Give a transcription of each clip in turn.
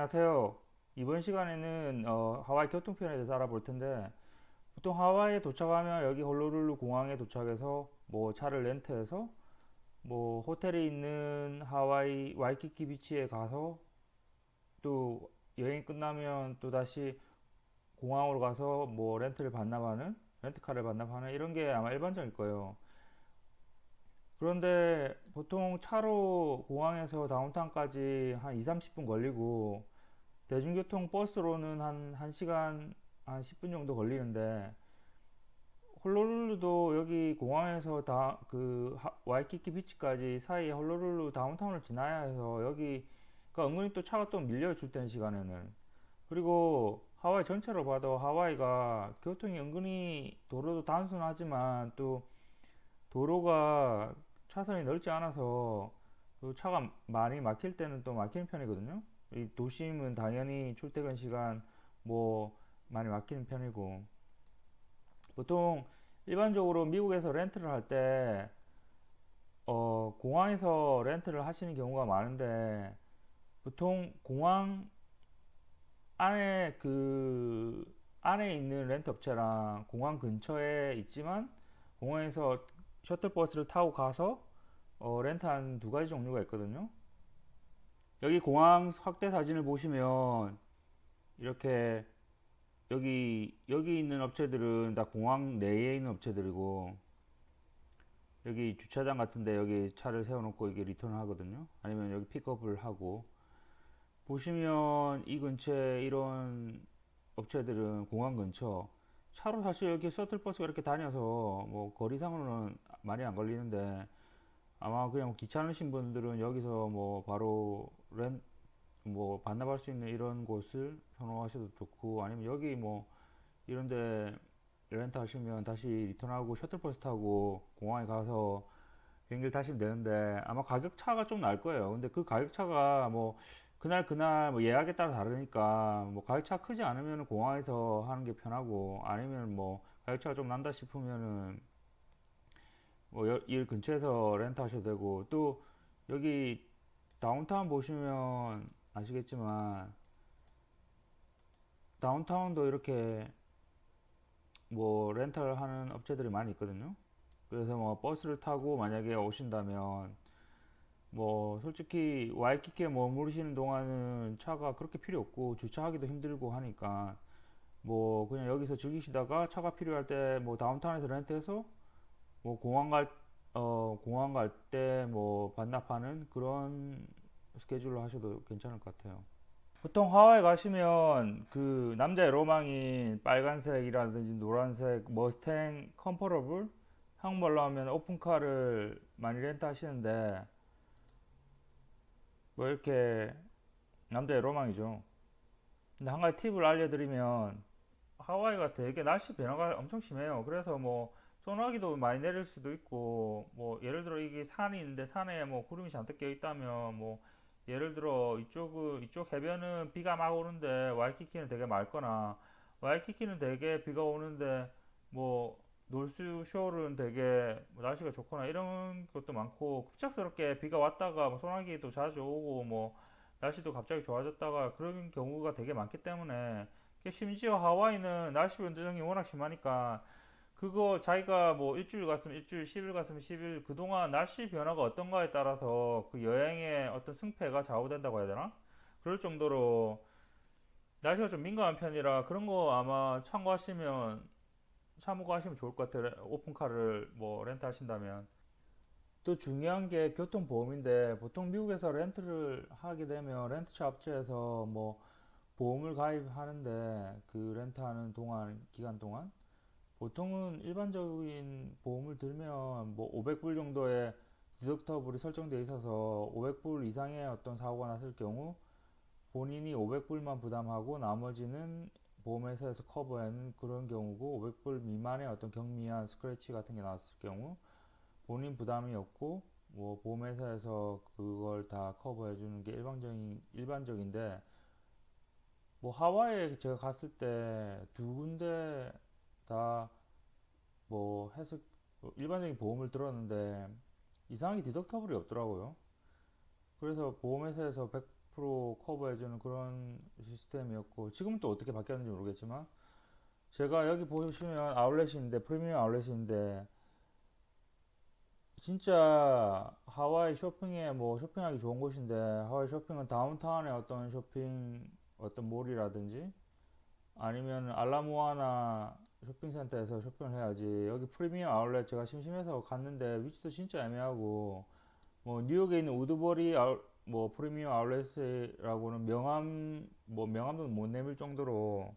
안녕하세요. 이번 시간에는 하와이 교통편에 대해서 알아볼 텐데, 보통 하와이에 도착하면 여기 honolulu 공항에 도착해서 뭐 차를 렌트해서 뭐 호텔이 있는 하와이 와이키키 비치에 가서 또 여행 끝나면 또 다시 공항으로 가서 뭐 렌트카를 반납하는 이런 게 아마 일반적일 거예요. 그런데 보통 차로 공항에서 다운타운까지 한 2, 30분 걸리고 대중교통 버스로는 한 1시간 한 10분 정도 걸리는데, 홀로룰루도 여기 공항에서 와이키키 비치까지 사이에 홀로룰루 다운타운을 지나야 해서 여기가 은근히 또 차가 또 밀려요, 출퇴근 시간에는. 그리고 하와이 전체로 봐도 하와이가 교통이 은근히 도로도 단순하지만 또 도로가 차선이 넓지 않아서 그 차가 많이 막힐 때는 또 막히는 편이거든요. 이 도심은 당연히 출퇴근 시간 뭐 많이 막히는 편이고, 보통 일반적으로 미국에서 렌트를 할 때 공항에서 렌트를 하시는 경우가 많은데, 보통 공항 안에 있는 렌트 업체랑 공항 근처에 있지만 공항에서 셔틀버스를 타고 가서 렌트하는 두 가지 종류가 있거든요. 여기 공항 확대 사진을 보시면 이렇게 여기 있는 업체들은 다 공항 내에 있는 업체들이고, 여기 주차장 같은데 여기 차를 세워놓고 이게 리턴을 하거든요. 아니면 여기 픽업을 하고, 보시면 이 근처에 이런 업체들은 공항 근처 차로 사실 여기 셔틀버스가 이렇게 다녀서 뭐 거리상으로는 많이 안 걸리는데, 아마 그냥 귀찮으신 분들은 여기서 뭐 바로 뭐 반납할 수 있는 이런 곳을 선호하셔도 좋고, 아니면 여기 뭐 이런데 렌트 하시면 다시 리턴하고 셔틀버스 타고 공항에 가서 비행기를 타시면 되는데, 아마 가격 차가 좀 날 거예요. 근데 그 가격 차가 뭐 그날 뭐 예약에 따라 다르니까, 뭐 가격 차 크지 않으면 공항에서 하는 게 편하고, 아니면 뭐 가격 차가 좀 난다 싶으면은 뭐 일 근처에서 렌트 하셔도 되고, 또 여기 다운타운 보시면 아시겠지만 다운타운도 이렇게 뭐 렌탈 하는 업체들이 많이 있거든요. 그래서 뭐 버스를 타고 만약에 오신다면, 뭐 솔직히 와이키키에 머무르시는 동안은 차가 그렇게 필요 없고 주차하기도 힘들고 하니까, 뭐 그냥 여기서 즐기시다가 차가 필요할 때 뭐 다운타운에서 렌트해서 뭐 공항 갈 때 뭐 반납하는 그런 스케줄로 하셔도 괜찮을 것 같아요. 보통 하와이 가시면 그 남자의 로망인 빨간색이라든지 노란색 머스탱 컨버러블, 한국말로 하면 오픈카를 많이 렌트 하시는데, 뭐 이렇게 남자의 로망이죠. 근데 한 가지 팁을 알려드리면, 하와이가 되게 날씨 변화가 엄청 심해요. 그래서 뭐 소나기도 많이 내릴 수도 있고, 뭐 예를 들어 이게 산이 있는데 산에 뭐 구름이 잔뜩 껴 있다면, 뭐 예를 들어 이쪽 해변은 비가 막 오는데 와이키키는 되게 맑거나, 와이키키는 되게 비가 오는데 뭐 놀수 쇼는 되게 뭐 날씨가 좋거나 이런 것도 많고, 급작스럽게 비가 왔다가 뭐 소나기도 자주 오고, 뭐 날씨도 갑자기 좋아졌다가 그런 경우가 되게 많기 때문에, 심지어 하와이는 날씨 변동이 워낙 심하니까, 그거 자기가 뭐 일주일 갔으면 일주일, 10일 갔으면 10일, 그동안 날씨 변화가 어떤가에 따라서 그 여행의 어떤 승패가 좌우된다고 해야 되나? 그럴 정도로 날씨가 좀 민감한 편이라, 그런 거 아마 참고하시면 좋을 것 같아요. 오픈카를 뭐 렌트 하신다면. 또 중요한 게 교통보험인데, 보통 미국에서 렌트를 하게 되면 렌트차 업체에서 뭐 보험을 가입하는데, 그 렌트하는 기간 동안 보통은 일반적인 보험을 들면 뭐 500불 정도의 디덕터블이 설정되어 있어서, 500불 이상의 어떤 사고가 났을 경우 본인이 500불만 부담하고 나머지는 보험회사에서 커버하는 그런 경우고, 500불 미만의 어떤 경미한 스크래치 같은 게 나왔을 경우 본인 부담이 없고 뭐 보험회사에서 그걸 다 커버해 주는 게 일반적인데, 뭐 하와이에 제가 갔을 때 두 군데 다 뭐 해서 일반적인 보험을 들었는데 이상하게 디덕터블이 없더라고요. 그래서 보험회사에서 100% 커버해주는 그런 시스템이었고, 지금은 또 어떻게 바뀌었는지 모르겠지만, 제가 여기 보시면 아울렛인데, 프리미엄 아울렛인데, 진짜 하와이 쇼핑에 뭐 쇼핑하기 좋은 곳인데, 하와이 쇼핑은 다운타운의 어떤 쇼핑, 어떤 몰이라든지, 아니면 알라모아나 쇼핑센터에서 쇼핑을 해야지. 여기 프리미엄 아울렛 제가 심심해서 갔는데 위치도 진짜 애매하고, 뭐 뉴욕에 있는 우드버리 뭐 프리미엄 아울렛이라고는 명함도 못 내밀 정도로,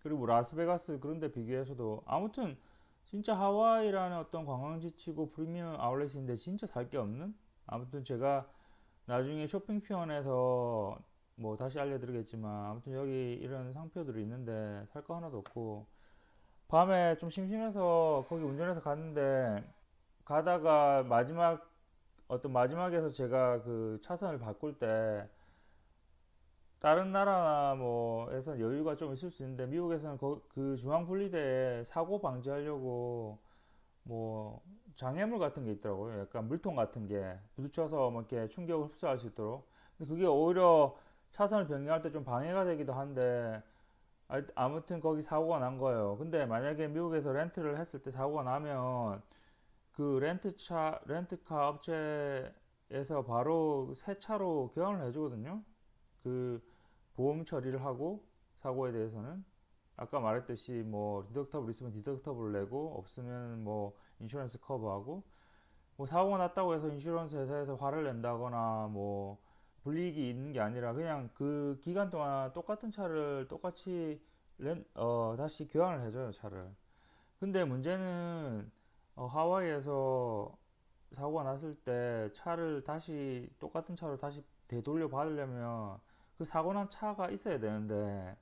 그리고 라스베가스 그런 데 비교해서도 아무튼 진짜 하와이라는 어떤 관광지치고 프리미엄 아울렛인데 진짜 살 게 없는. 아무튼 제가 나중에 쇼핑 편에서 뭐 다시 알려드리겠지만, 아무튼 여기 이런 상표들이 있는데 살 거 하나도 없고, 밤에 좀 심심해서 거기 운전해서 갔는데, 가다가 마지막에서 제가 그 차선을 바꿀 때, 다른 나라나 뭐에서 여유가 좀 있을 수 있는데, 미국에서는 그 중앙 분리대에 사고 방지하려고 뭐 장애물 같은 게 있더라고요. 약간 물통 같은 게 부딪혀서 뭐 이렇게 충격을 흡수할 수 있도록. 근데 그게 오히려 차선을 변경할 때 좀 방해가 되기도 한데, 아무튼 거기 사고가 난 거예요. 근데 만약에 미국에서 렌트를 했을 때 사고가 나면 그 렌트카 업체에서 바로 새 차로 교환을 해주거든요. 그 보험 처리를 하고, 사고에 대해서는 아까 말했듯이 뭐 디덕터블 있으면 디덕터블 내고, 없으면 뭐 인슈런스 커버하고, 뭐 사고가 났다고 해서 인슈런스 회사에서 화를 낸다거나 뭐 불이익이 있는 게 아니라, 그냥 그 기간 동안 똑같은 차를 똑같이 다시 교환을 해줘요, 차를. 근데 문제는 하와이에서 사고가 났을 때 차를 다시 똑같은 차로 다시 되돌려 받으려면 그 사고 난 차가 있어야 되는데,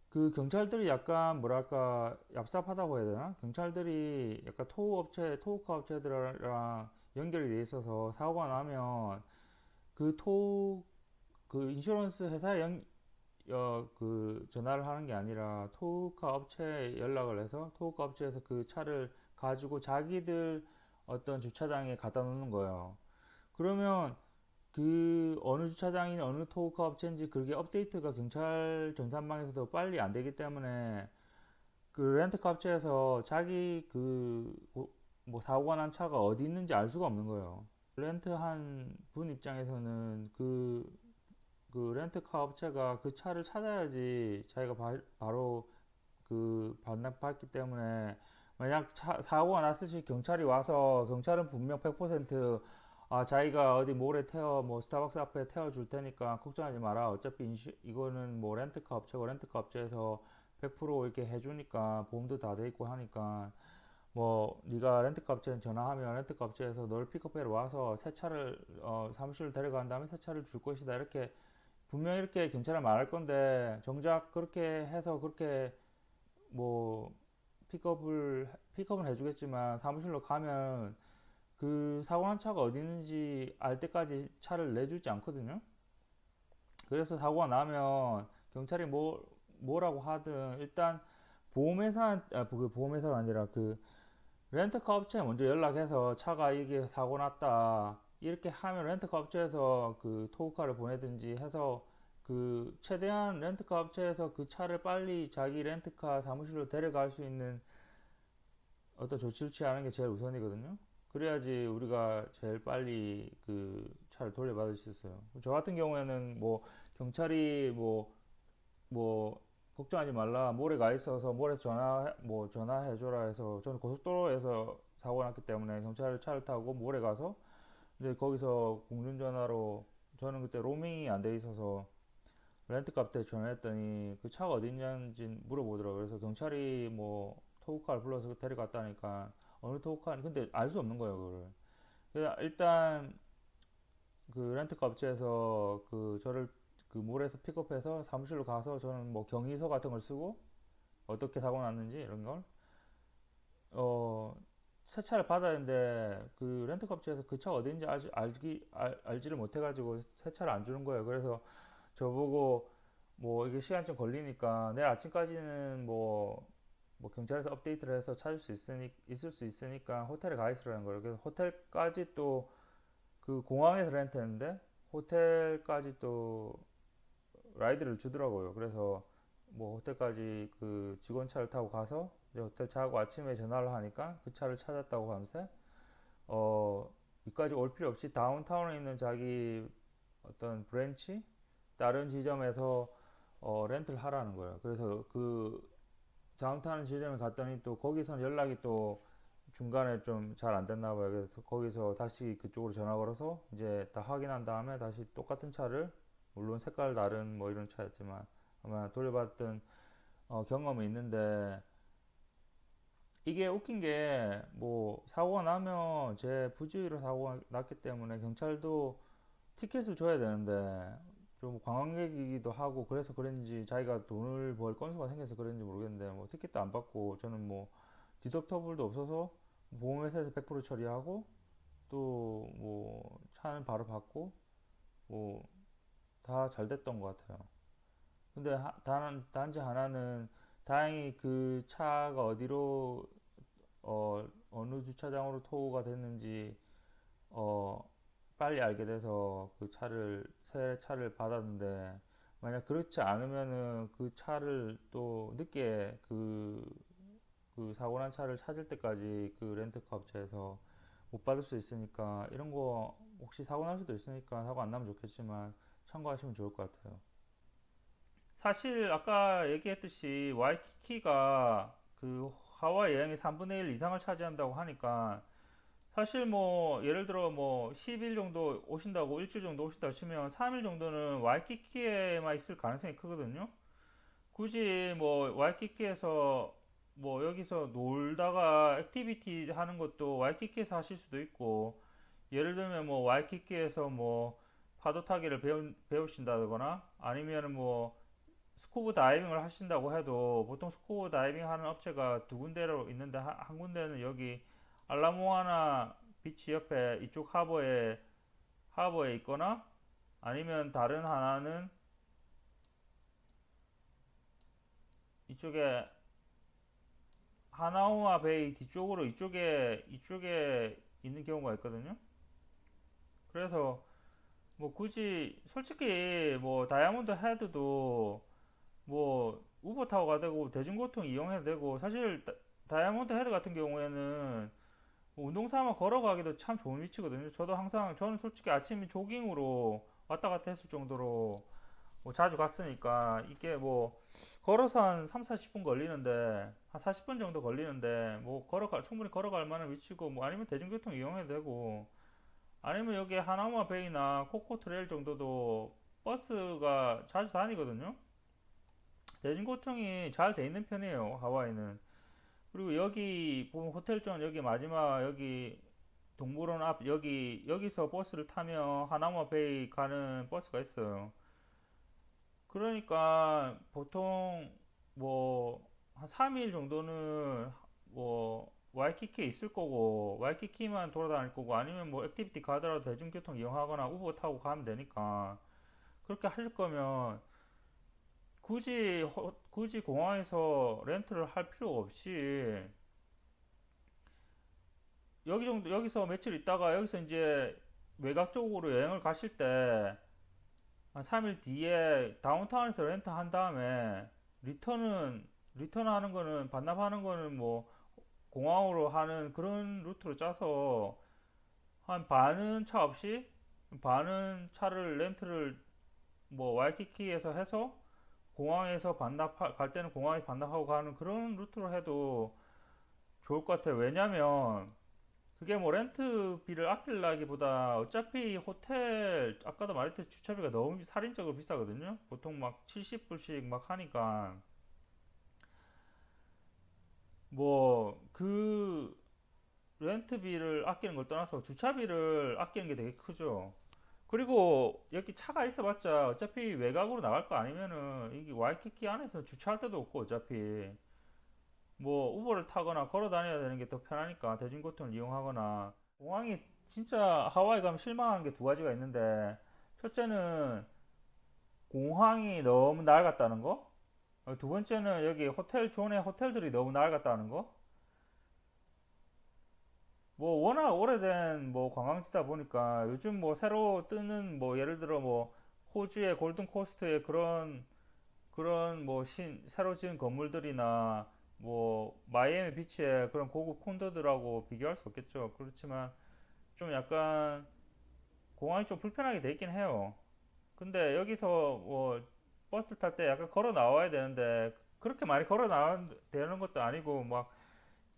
그 경찰들이 약간 뭐랄까 얍삽하다고 해야 되나? 경찰들이 약간 토우카 업체들이랑 연결이 돼 있어서 사고가 나면 그 인슈런스 회사에 그 전화를 하는 게 아니라 토우카 업체에 연락을 해서 토우카 업체에서 그 차를 가지고 자기들 어떤 주차장에 갖다 놓는 거예요. 그러면 그 어느 주차장인 어느 토우카 업체인지 그게 업데이트가 경찰 전산망에서도 빨리 안 되기 때문에, 그 렌트카 업체에서 자기 뭐 사고가 난 차가 어디 있는지 알 수가 없는 거예요. 렌트한 분 입장에서는 그 렌트카 업체가 그 차를 찾아야지 자기가 바로 그 반납받기 때문에, 만약 사고가 났을 시 경찰이 와서, 경찰은 분명 100% 자기가 어디 모래 뭐 스타벅스 앞에 태워줄 테니까 걱정하지 마라, 어차피 이거는 뭐 렌트카 업체고 렌트카 업체에서 100% 이렇게 해주니까 보험도 다 돼 있고 하니까, 뭐 네가 렌트카 업체에 전화하면 렌트카 업체에서 널 픽업해러 와서 새 차를 사무실로 데려간 다음에 새 차를 줄 것이다, 이렇게 분명히 이렇게 경찰에 말할 건데, 정작 그렇게 해서 그렇게 뭐 픽업은 해주겠지만 사무실로 가면 그 사고 난 차가 어디 있는지 알 때까지 차를 내주지 않거든요. 그래서 사고가 나면 경찰이 뭐라고 하든 일단 그 보험회사가 아니라 그 렌트카 업체에 먼저 연락해서 차가 이게 사고 났다 이렇게 하면, 렌트카 업체에서 그 토우카를 보내든지 해서 그 최대한 렌트카 업체에서 그 차를 빨리 자기 렌트카 사무실로 데려갈 수 있는 어떤 조치를 취하는 게 제일 우선이거든요. 그래야지 우리가 제일 빨리 그 차를 돌려받을 수 있어요. 저 같은 경우에는 뭐 경찰이 뭐 걱정하지 말라, 모래 가 있어서 모래 전화해줘라 해서, 저는 고속도로에서 사고 났기 때문에 경찰 차를 타고 모래 가서 이제 거기서 공중전화로, 저는 그때 로밍이 안 돼 있어서 렌트카 때 전화했더니 그 차가 어디 있는지 물어보더라고요. 그래서 경찰이 뭐 토우카를 불러서 데려갔다니까, 어느 토우카, 근데 알 수 없는 거예요, 그거를. 그래서 일단 그 렌트카 업체에서 저를 그 몰에서 픽업해서 사무실로 가서, 저는 뭐 경위서 같은 걸 쓰고 어떻게 사고 났는지 이런 걸 새 차를 받아야 되는데, 그 렌트카 업체에서 그 차가 어딘지 알지를 못해가지고 새 차를 안 주는 거예요. 그래서 저보고 뭐 이게 시간 좀 걸리니까 내일 아침까지는 뭐 경찰에서 업데이트를 해서 있을 수 있으니까 호텔에 가 있으라는 거예요. 그래서 호텔까지 또 그 공항에서 렌트했는데, 호텔까지 또 라이드를 주더라고요. 그래서 뭐 호텔까지 그 직원 차를 타고 가서 이제 호텔 자고 아침에 전화를 하니까 그 차를 찾았다고 하면서 여기까지 올 필요 없이 다운타운에 있는 자기 어떤 브랜치 다른 지점에서 렌트를 하라는 거예요. 그래서 그 다운타운 지점에 갔더니 또 거기서는 연락이 또 중간에 좀 잘 안 됐나 봐요. 그래서 거기서 다시 그쪽으로 전화 걸어서 이제 다 확인한 다음에 다시 똑같은 차를, 물론 색깔 다른 뭐 이런 차였지만 아마 돌려받았던 경험이 있는데, 이게 웃긴 게 뭐 사고가 나면 제 부주의로 사고가 났기 때문에 경찰도 티켓을 줘야 되는데, 좀 관광객이기도 하고 그래서 그런지 자기가 돈을 벌 건수가 생겨서 그런지 모르겠는데 뭐 티켓도 안 받고, 저는 뭐 디덕터블도 없어서 보험회사에서 100% 처리하고 또 뭐 차는 바로 받고 뭐 다 잘 됐던 것 같아요. 근데 단지 하나는, 다행히 그 차가 어디로 어느 주차장으로 토우가 됐는지 어 빨리 알게 돼서 그 차를, 새 차를 받았는데, 만약 그렇지 않으면은 그 차를 또 늦게 그 사고 난 차를 찾을 때까지 그 렌트카 업체에서 못 받을 수 있으니까, 이런 거 혹시 사고 날 수도 있으니까 사고 안 나면 좋겠지만 참고하시면 좋을 것 같아요. 사실 아까 얘기했듯이 와이키키가 그 하와이 여행의 3분의 1 이상을 차지한다고 하니까, 사실 뭐 예를 들어 뭐 10일 정도 오신다고, 일주일 정도 오신다고 치면 3일 정도는 와이키키에만 있을 가능성이 크거든요. 굳이 뭐 와이키키에서 뭐 여기서 놀다가 액티비티 하는 것도 와이키키에서 하실 수도 있고, 예를 들면 뭐 와이키키에서 뭐 파도 타기를 배우신다거나, 아니면은 뭐 스쿠버 다이빙을 하신다고 해도, 보통 스쿠버 다이빙 하는 업체가 두 군데로 있는데, 한 군데는 여기 알라모아나 비치 옆에 이쪽 하버에 있거나, 아니면 다른 하나는 이쪽에 하나오마 베이 뒤쪽으로, 이쪽에 있는 경우가 있거든요. 그래서 뭐 굳이 솔직히 뭐 다이아몬드 헤드도 뭐 우버 타고 가도 되고 대중교통 이용해도 되고, 사실 다이아몬드 헤드 같은 경우에는 뭐 운동 삼아 걸어가기도 참 좋은 위치거든요. 저도 항상, 저는 솔직히 아침 조깅으로 왔다 갔다 했을 정도로 뭐 자주 갔으니까, 이게 뭐 걸어서 한 3, 40분 걸리는데, 한 40분 정도 걸리는데 뭐 충분히 걸어갈 만한 위치고, 뭐 아니면 대중교통 이용해도 되고, 아니면 여기 하나마 베이나 코코 트레일 정도도 버스가 자주 다니거든요. 대중교통이 잘 돼 있는 편이에요, 하와이는. 그리고 여기 보면 호텔 쪽, 여기 마지막 여기 동물원 앞, 여기서 버스를 타면 하나마 베이 가는 버스가 있어요. 그러니까 보통 뭐 한 3일 정도는 뭐 와이키키에 있을 거고, 와이키키만 돌아다닐 거고, 아니면 뭐 액티비티 가더라도 대중교통 이용하거나 우버 타고 가면 되니까, 그렇게 하실 거면 굳이 공항에서 렌트를 할 필요 없이 여기서 며칠 있다가 여기서 이제 외곽 쪽으로 여행을 가실 때 한 3일 뒤에 다운타운에서 렌트 한 다음에, 리턴은 리턴하는 거는, 반납하는 거는 뭐 공항으로 하는 그런 루트로 짜서, 한 반은 차 없이, 반은 차를 렌트를 뭐 와이키키에서 해서 공항에서 갈 때는 공항에서 반납하고 가는 그런 루트로 해도 좋을 것 같아요. 왜냐면 그게 뭐 렌트비를 아낄라기보다, 어차피 호텔 아까도 말했듯이 주차비가 너무 살인적으로 비싸거든요. 보통 막 70불씩 막 하니까, 뭐 그 렌트비를 아끼는 걸 떠나서 주차비를 아끼는 게 되게 크죠. 그리고 여기 차가 있어봤자 어차피 외곽으로 나갈 거 아니면은, 이게 와이키키 안에서 주차할 데도 없고, 어차피 뭐 우버를 타거나 걸어 다녀야 되는 게 더 편하니까 대중교통을 이용하거나. 공항이 진짜 하와이 가면 실망한 게 두 가지가 있는데, 첫째는 공항이 너무 낡았다는 거. 두 번째는 여기 호텔 존의 호텔들이 너무 낡았다는 거. 뭐 워낙 오래된 뭐 관광지다 보니까 요즘 뭐 새로 뜨는 뭐 예를 들어 뭐 호주의 골든 코스트의 그런 뭐 새로 지은 건물들이나 뭐 마이애미 비치의 그런 고급 콘도들하고 비교할 수 없겠죠. 그렇지만 좀 약간 공항이 좀 불편하게 돼 있긴 해요. 근데 여기서 뭐 버스 탈 때 약간 걸어 나와야 되는데 그렇게 많이 걸어 나와야 되는 것도 아니고 막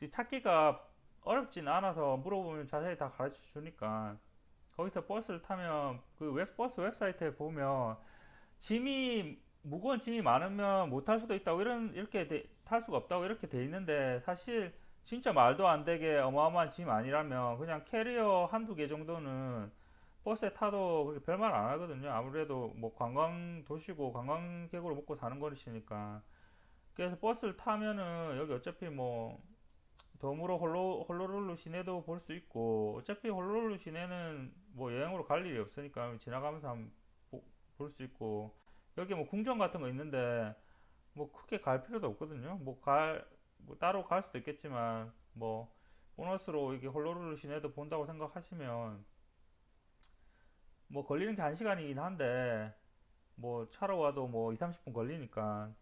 찾기가 어렵진 않아서 물어보면 자세히 다 가르쳐 주니까 거기서 버스를 타면 그 버스 웹사이트에 보면 무거운 짐이 많으면 못 탈 수도 있다고 탈 수가 없다고 이렇게 돼 있는데 사실 진짜 말도 안 되게 어마어마한 짐 아니라면 그냥 캐리어 한두 개 정도는 버스에 타도 그렇게 별말 안 하거든요. 아무래도 뭐 관광 도시고 관광객으로 먹고 사는 거리시니까. 그래서 버스를 타면은 여기 어차피 뭐 덤으로 홀로룰루 시내도 볼 수 있고 어차피 홀로룰루 시내는 뭐 여행으로 갈 일이 없으니까 지나가면서 한번 볼 수 있고 여기 뭐 궁전 같은 거 있는데 뭐 크게 갈 필요도 없거든요. 뭐 따로 갈 수도 있겠지만 뭐 보너스로 이게 홀로룰루 시내도 본다고 생각하시면 뭐 걸리는 게 1시간이긴 한데 뭐 차로 와도 뭐 2, 30분 걸리니까